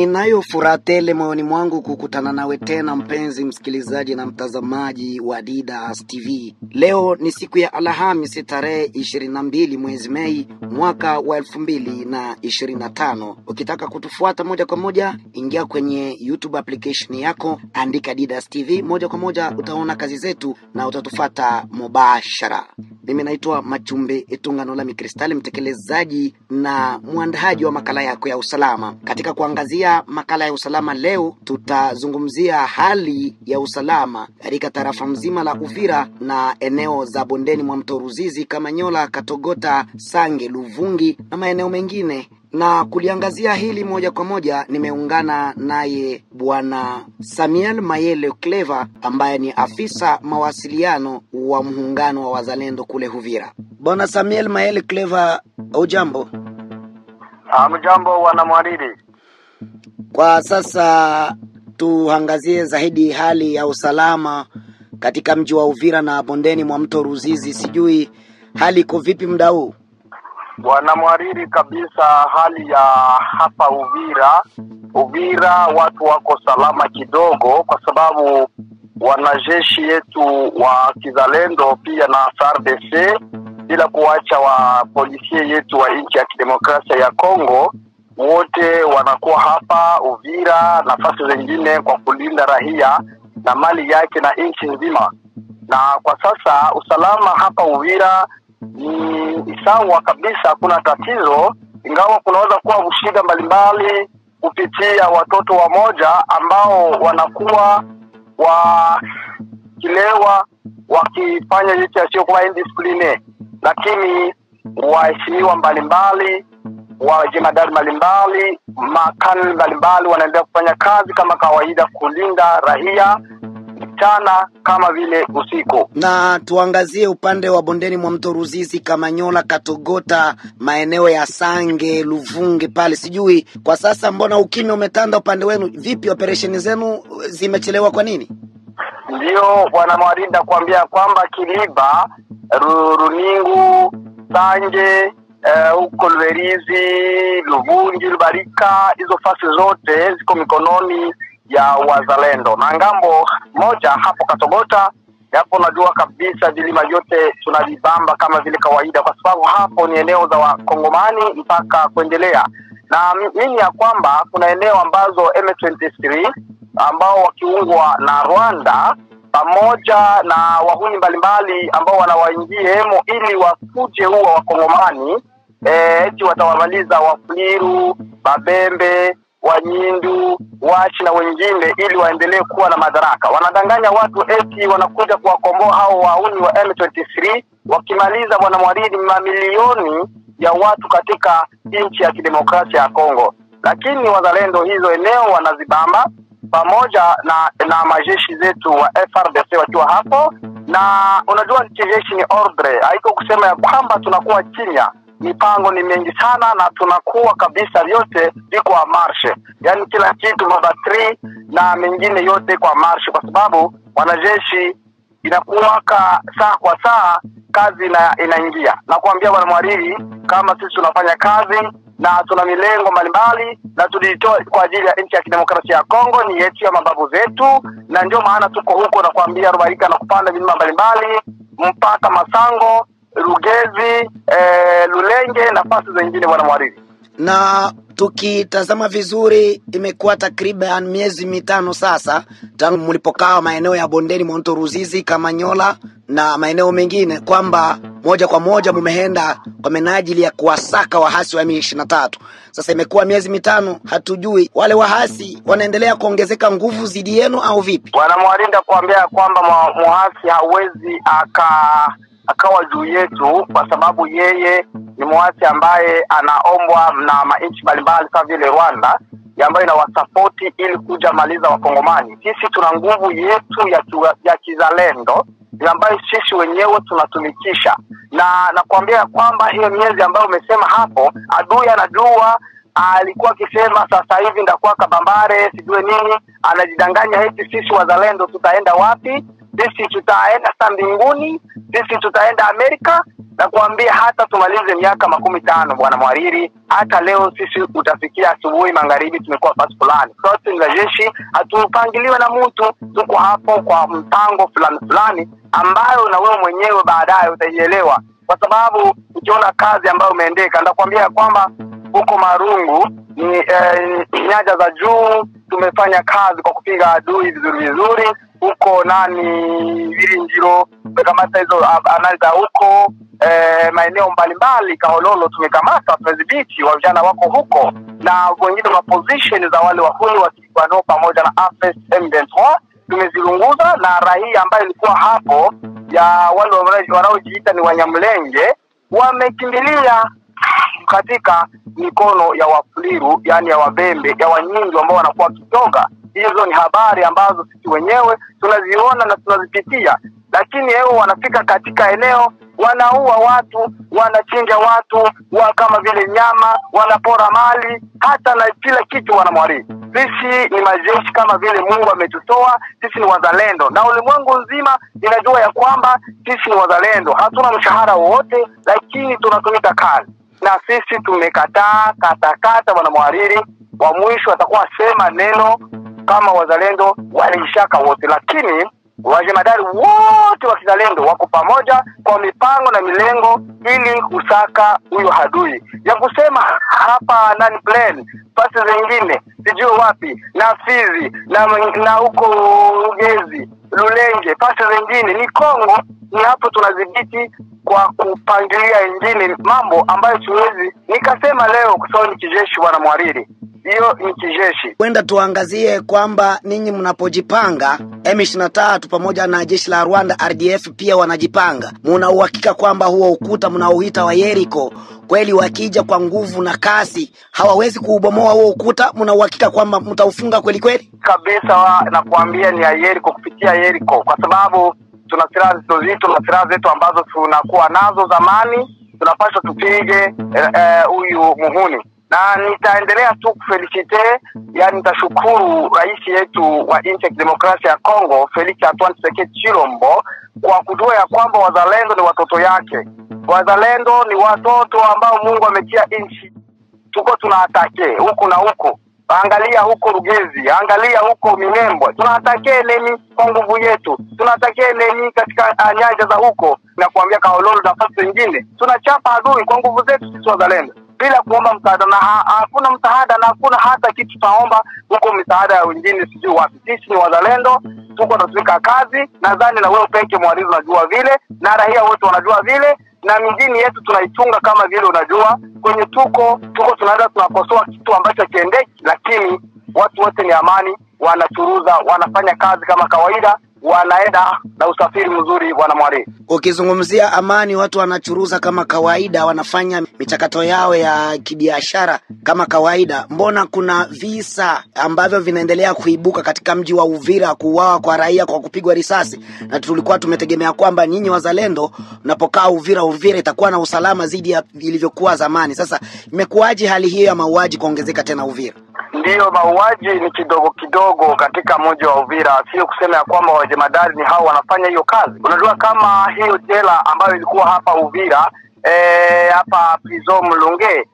Ninayo furaha tele moyoni mwangu kukutana nawe tena mpenzi msikilizaji na mtazamaji wa Didas TV. Leo ni siku ya Alhamisi tarehe 22 mwezi Mei mwaka wa 2025. Ukitaka kutufuata moja kwa moja, ingia kwenye YouTube application yako, andika Didas TV, moja kwa moja utaona kazi zetu na utatufuata mubashara. Mimi naitwa Machumbe Etungano la Mikristali, mtekelezaji na muandaji wa makala yako ya usalama. Katika kuangazia makala ya usalama leo, tutazungumzia hali ya usalama katika tarafa mzima la Uvira na eneo za bondeni mwa mto Ruzizi, Kamanyola, Katogota, Sange, Luvungi na maeneo mengine. Na kuliangazia hili moja kwa moja, nimeungana naye Bwana Samuel Mayele Clever ambaye ni afisa mawasiliano wa muungano wa wazalendo kule Uvira. Bwana Samuel Mayele Clever, ujambo? Mjambo wana mwariri. Kwa sasa tuangazie zaidi hali ya usalama katika mji wa Uvira na bondeni mwa mto Ruzizi. Sijui hali iko vipi muda huu? Wana mwariri kabisa, hali ya hapa Uvira watu wako salama kidogo, kwa sababu wanajeshi yetu wa kizalendo pia na FARDC, bila kuacha wa polisi yetu wa nchi ya kidemokrasia ya Kongo, wote wanakuwa hapa Uvira nafasi zingine kwa kulinda raia na mali yake na nchi nzima. Na kwa sasa usalama hapa Uvira ni sawa kabisa, hakuna tatizo, ingawa kunaweza kuwa ushida mbalimbali kupitia watoto wa moja ambao wanakuwa wakilewa wakifanya yote yasiyo kwa indiscipline, lakini waheshimiwa mbalimbali, wajemadari mbalimbali, makani mbalimbali wanaendelea kufanya kazi kama kawaida kulinda raia mchana kama vile usiku. Na tuangazie upande wa bondeni mwa mto Ruzizi, Kamanyola, Katogota, maeneo ya Sange, Luvungi pale. Sijui kwa sasa mbona ukimya umetanda upande wenu? Vipi operesheni zenu zimechelewa kwa nini? Ndio bwana Mwarinda kuambia kwamba Kiliba, Runingu, Sange, huko Lwerizi, Luvungi, Lubarika, hizo fasi zote ziko mikononi ya wazalendo. Na ngambo moja hapo Katogota, hapo najua kabisa vilima yote tunavibamba kama vile kawaida, kwa sababu hapo ni eneo za Wakongomani mpaka kuendelea. Na mimi ya kwamba kuna eneo ambazo M23 ambao wakiungwa na Rwanda pamoja na wahuni mbalimbali ambao wanawaingia hemo ili wakuje huwa Wakongomani, eti watawamaliza Wafuliru, Babembe, Wanyindu, Wachi na wengine ili waendelee kuwa na madaraka. Wanadanganya watu eti wanakuja kuwakomboa hao wahuni wa M23, wakimaliza mwanamwaridi mamilioni ya watu katika nchi ya kidemokrasia ya Kongo. Lakini wazalendo hizo eneo wanazibamba pamoja na majeshi zetu wa FARDC wakiwa hapo. Na unajua jeshi ni ordre, haiko kusema ya kwamba tunakuwa kimya. Mipango ni mengi sana na tunakuwa kabisa vyote viko kwa marshe. Yaani kila kitu, mabatri na mengine yote kwa marshe, kwa sababu wanajeshi inakuwa saa kwa saa kazi inaingia. Na kuambia bwana Mwariri, kama sisi tunafanya kazi na tuna milengo mbalimbali na tulitoa kwa ajili ya nchi ya kidemokrasia ya Kongo, ni yetu ya mababu zetu, na ndio maana tuko huko na kuambia Rubarika na kupanda milima mbalimbali mpaka Masango, Rugezi, Lulenge na nafasi zingine bwana Mwariri. Na tukitazama vizuri, imekuwa takriban miezi mitano sasa tangu mlipokaa maeneo ya bondeni mwa mto Ruzizi, Kamanyola na maeneo mengine, kwamba moja kwa moja mumeenda kwa menajili ya kuwasaka wahasi wa M23. Sasa imekuwa miezi mitano, hatujui wale wahasi wanaendelea kuongezeka nguvu zidi yenu au vipi? Bwana Mwarinda kuambia kwamba muhasi hawezi akawa juu yetu, kwa sababu yeye ni muasi ambaye anaombwa na manchi mbalimbali kama vile Rwanda, ambayo inawasapoti ili kuja maliza Wakongomani. Sisi tuna nguvu yetu ya kizalendo ambayo sisi wenyewe tunatumikisha. Na kuambia kwamba hiyo miezi ambayo umesema hapo, adui anajua, alikuwa akisema sasa hivi ndakuwa Kabambare sijue nini, anajidanganya eti sisi wazalendo tutaenda wapi? Sisi tutaenda mbinguni, sisi tutaenda Amerika, na kuambia hata tumalize miaka 15 bwana Mwariri, hata leo sisi utafikia asubuhi magharibi tumekuwa fasi fulani. Sote ni jeshi, hatupangiliwe na mtu, tuko hapo kwa mpango fulani ambayo na wewe mwenyewe baadaye utaielewa, kwa sababu ukiona kazi ambayo umeendeka. Ndakwambia kwamba huko Marungu ni nyanja za juu tumefanya kazi kwa kupiga adui vizuri. Huko Viringiro tumekamata hizo analiza huko maeneo mbalimbali. Kaololo tumekamata, tumedhibiti vijana wako huko, na wengine wa position za wale wahuni wakiwa pamoja na AFS M23 tumezilunguza, na raia ambayo ilikuwa hapo ya wale wanaojiita ni Wanyamlenge wamekimbilia katika mikono ya Wafuliru, yani ya Wabembe, ya Wanyingi ambao wanakuwa kitoga. Hizo ni habari ambazo sisi wenyewe tunaziona na tunazipitia, lakini wao wanafika katika eneo, wanaua watu, wanachinja watu kama vile nyama, wanapora mali, hata na kila kitu wanamwari. Sisi ni majeshi kama vile Mungu ametutoa, sisi ni wazalendo, na ulimwengu nzima inajua ya kwamba sisi ni wazalendo. Hatuna mshahara wote, lakini tunatumika kazi, na sisi tumekataa katakata bwana Mwariri. Wa mwisho atakuwa sema neno kama wazalendo walishaka wote, lakini wajemadari wote wa kizalendo wako pamoja kwa mipango na milengo ili kusaka huyo hadui. Ya kusema hapa plan pasi zingine sijui wapi na Fizi na huko Ugezi, Lulenge, pasi zingine ni Kongo, ni hapo tunadhibiti kwa kupangilia ingine mambo ambayo siwezi nikasema leo kwa sababu ni kijeshi bwana Mwariri. Hiyo ni kijeshi. Kwenda tuangazie kwamba ninyi mnapojipanga M23 pamoja na jeshi la Rwanda RDF pia wanajipanga. Muna uhakika kwamba huo ukuta mnaoita wa Yeriko kweli wakija kwa nguvu na kasi hawawezi kuubomoa huo ukuta? Muna uhakika kwamba mtaufunga kweli? Kabisa, na kuambia ni ya Yeriko, kupitia Yeriko, kwa sababu tuna silaha zito na silaha zetu ambazo tunakuwa nazo zamani, tunapaswa tupige huyu muhuni. Na nitaendelea tu kufelicite, yani nitashukuru rais yetu wa nchi ya demokrasia ya Kongo Felix Antoine Tshisekedi Tshilombo kwa kujua ya kwamba wazalendo ni watoto yake. Wazalendo ni watoto ambao Mungu ametia nchi. Tuko tunaatake huku na huko. Angalia huko Rugezi, angalia huko Minembwe. Tunatake nini kwa nguvu yetu? Tunatake nini katika nyanja za huko? Na kuambia Kaololo na nafasi nyingine. Tunachapa adui kwa nguvu zetu sisi wazalendo, bila kuomba msaada, na hakuna msaada na hakuna hata kitu taomba huko msaada ya wengine sijui wapi. Sisi ni wazalendo, tuko tunafika kazi. Nadhani na wewe peke Mwarizi unajua vile, na raia wote wanajua vile, na mjini yetu tunaitunga kama vile unajua. Kwenye tuko tunaenda tunakosoa kitu ambacho kiendeki, lakini watu wote ni amani, wanachuruza, wanafanya kazi kama kawaida, wanaenda na usafiri mzuri bwana Mwari. Ukizungumzia amani, watu wanachuruza kama kawaida, wanafanya michakato yao ya kibiashara kama kawaida. Mbona kuna visa ambavyo vinaendelea kuibuka katika mji wa Uvira, kuuawa kwa raia kwa kupigwa risasi? Na tulikuwa tumetegemea kwamba nyinyi wazalendo mnapokaa Uvira itakuwa na usalama zaidi ya ilivyokuwa zamani. Sasa imekuwaje hali hiyo ya mauaji kuongezeka tena Uvira? Ndiyo, mauaji ni kidogo katika mji wa Uvira. Sio kusema ya kwamba wajemadari ni hao wanafanya hiyo kazi. Unajua kama hiyo jela ambayo ilikuwa hapa Uvira, hapa prison Mulunge,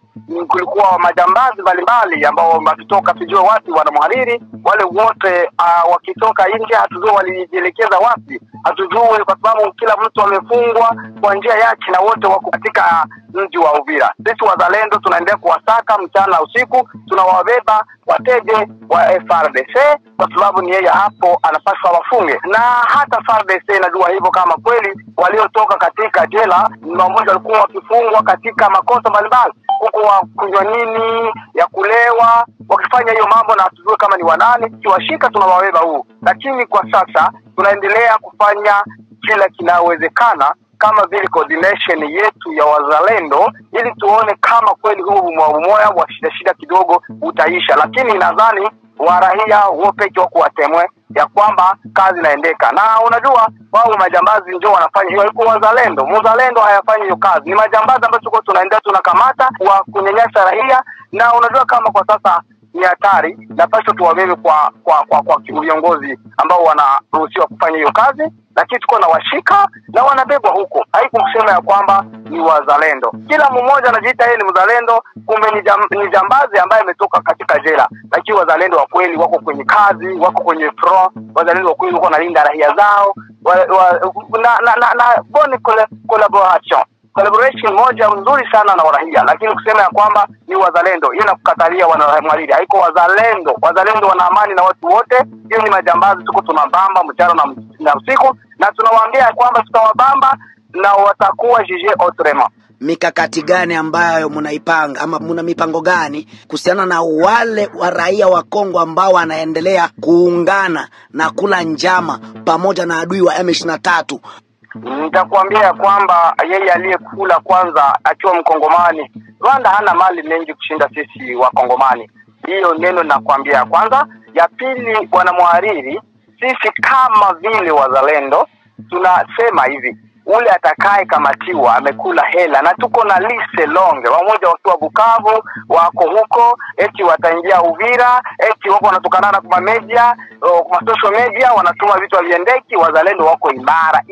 kulikuwa majambazi mbalimbali ambao wakitoka sijui wapi wana Mhariri, wale wote wakitoka nje hatujui walijielekeza wapi. Hatujui kwa sababu kila mtu amefungwa kwa njia yake na wote wako katika mji wa Uvira. Sisi wazalendo tunaendelea kuwasaka mchana usiku, tunawabeba watege wa FARDC kwa sababu ni yeye hapo anapaswa wafunge. Na hata FARDC inajua hivyo kama kweli waliotoka katika jela mmoja walikuwa wakifungwa katika makosa mbalimbali, huko kunywa nini ya kulewa, wakifanya hiyo mambo, na hatujui kama ni wanani. Tuwashika tunawabeba huu, lakini kwa sasa tunaendelea kufanya kila kinawezekana kama vile coordination yetu ya wazalendo, ili tuone kama kweli huu mmoja wa shida kidogo utaisha. Lakini nadhani warahia wote wako watemwe ya kwamba kazi inaendeka. Na unajua wao majambazi ndio wanafanya hiyo, iko wazalendo. Mzalendo hayafanyi hiyo kazi. Ni majambazi ambao tuko tunaendelea tunakamata wa kunyanyasa raia. Na unajua kama kwa sasa ni hatari, na pasho tuwabebe kwa viongozi ambao wanaruhusiwa kufanya hiyo kazi, lakini tuko na washika na wanabebwa huko. Haikusema ya kwamba ni wazalendo. Kila mmoja anajiita yeye ni mzalendo, kumbe ni jambazi ambaye ametoka katika jela. Lakini wazalendo wa kweli wako kwenye kazi, wako kwenye front, wazalendo wa kweli wako nalinda raia zao, na bonne collaboration moja nzuri sana na raia. Lakini kusema ya kwamba ni wazalendo, hiyo nakukatalia wanamwariri. Haiko wazalendo. Wazalendo wana amani na watu wote. Hiyo ni majambazi, tuko tunabamba mchana na usiku, na tunawaambia kwamba tutawabamba na watakuwa jije autrement. Mikakati gani ambayo mnaipanga ama mna mipango gani kuhusiana na wale wa raia wa Kongo ambao wanaendelea kuungana na kula njama pamoja na adui wa M23? Nitakwambia kwamba yeye aliyekula kwanza akiwa Mkongomani, Rwanda hana mali mengi kushinda sisi wa Kongomani. Hiyo neno nakwambia kwanza. Ya pili, bwana mhariri, sisi kama vile wazalendo tunasema hivi, ule atakaye kamatiwa amekula hela, na tuko na liste longe. Wamoja wakiwa Bukavu wako huko, eti wataingia Uvira, eti wako wanatukanana kwa media, kwa social media, wanatuma vitu viendeki. Wazalendo wako imara,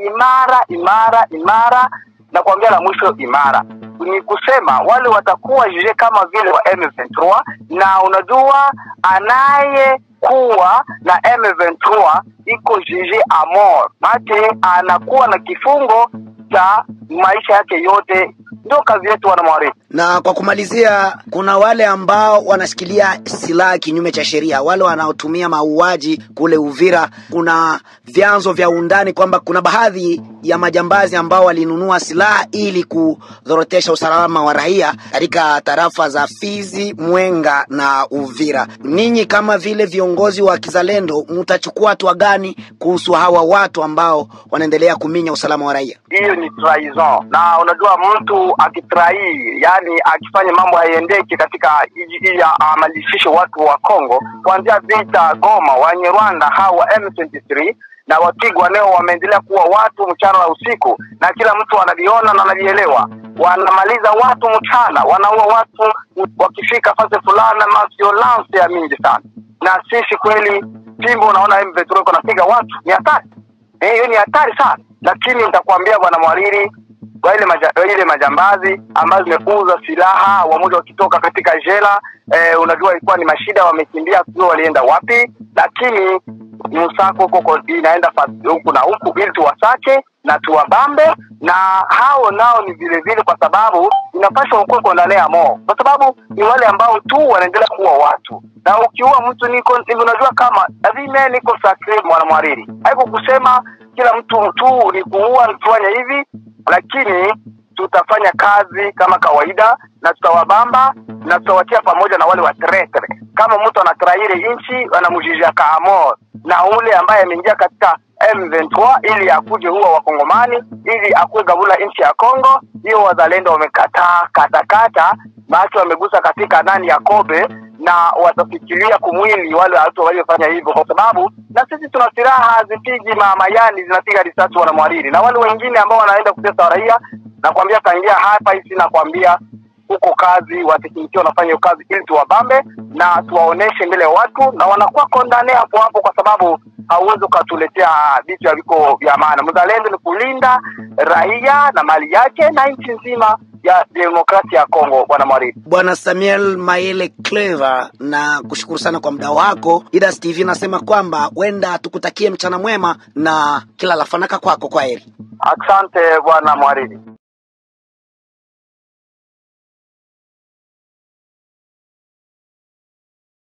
na kuambia la mwisho imara. Ni kusema wale watakuwa jije kama vile wa M23, na unajua anaye kuwa na M23 iko jije amor, mate anakuwa na kifungo cha maisha yake yote. Ndio kazi yetu wanamwari. Na kwa kumalizia, kuna wale ambao wanashikilia silaha kinyume cha sheria, wale wanaotumia mauaji kule Uvira. Kuna vyanzo vya undani kwamba kuna baadhi ya majambazi ambao walinunua silaha ili kudhorotesha usalama wa raia katika tarafa za Fizi, Mwenga na Uvira. Ninyi kama vile viongozi wa kizalendo mtachukua hatua gani kuhusu hawa watu ambao wanaendelea kuminya usalama wa raia? Hiyo ni trahison. Na unajua mtu akitrai, yani akifanya mambo haiendeki katika amalishisho watu wa Kongo, kuanzia vita Goma, wenye Rwanda hawa M23 na Watigwa leo wameendelea kuwa watu mchana na usiku, na kila mtu anaviona na anavielewa. Wanamaliza watu mchana, wanaua watu wakifika fase fulani, na violence ya mingi sana. Na sisi kweli timbo unaona M23 iko napiga watu, ni hatari. Hiyo ni hatari sana. Lakini nitakwambia bwana mwariri, kwa ile majambazi ambazo zimeuza silaha, wamoja wakitoka katika jela, unajua ilikuwa ni mashida, wamekimbia sio walienda wapi, lakini msako huko inaenda huku na huku ili tuwasake na tuwabambe. Na hao nao ni vile vile, kwa sababu inapaswa huko ndani ya mo, kwa sababu ni wale ambao tu wanaendelea kuwa watu. Na ukiua mtu unajua kama lazima niko sacred mwana mwariri. Haiko kusema kila mtu tu ni kuua tufanya hivi, lakini tutafanya kazi kama kawaida na tutawabamba na tutawatia pamoja na wale wa tretre. Kama mtu anatraire inchi wanamjijia kaamor, na ule ambaye ameingia katika M23 ili akuje huwa wakongomani ili akue gabula inchi ya Kongo, hiyo wazalendo wamekataa katakata, macho wamegusa katika nani ya Kobe, na watafikiria kumwili wale watu waliofanya hivyo, kwa sababu na sisi tuna silaha zipigi mayani zinapiga risasi wanamwariri. Na wale wengine ambao wanaenda kutesa raia, na kuambia kaingia hapa hivi, na kuambia huko kazi wateknikia wanafanya hiyo kazi ili tuwabambe na tuwaoneshe mbele ya watu, na wanakuwa kondane hapo hapo, kwa sababu hauwezi kutuletea vitu viko vya maana. Mzalendo ni kulinda raia na mali yake na nchi nzima ya demokrasia ya Kongo. Bwana Mwari, Bwana Samuel Mayele Clever, na kushukuru sana kwa muda wako. Didas TV nasema kwamba wenda tukutakie mchana mwema na kila la fanaka kwako. Kwaheri. Asante Bwana Mwari.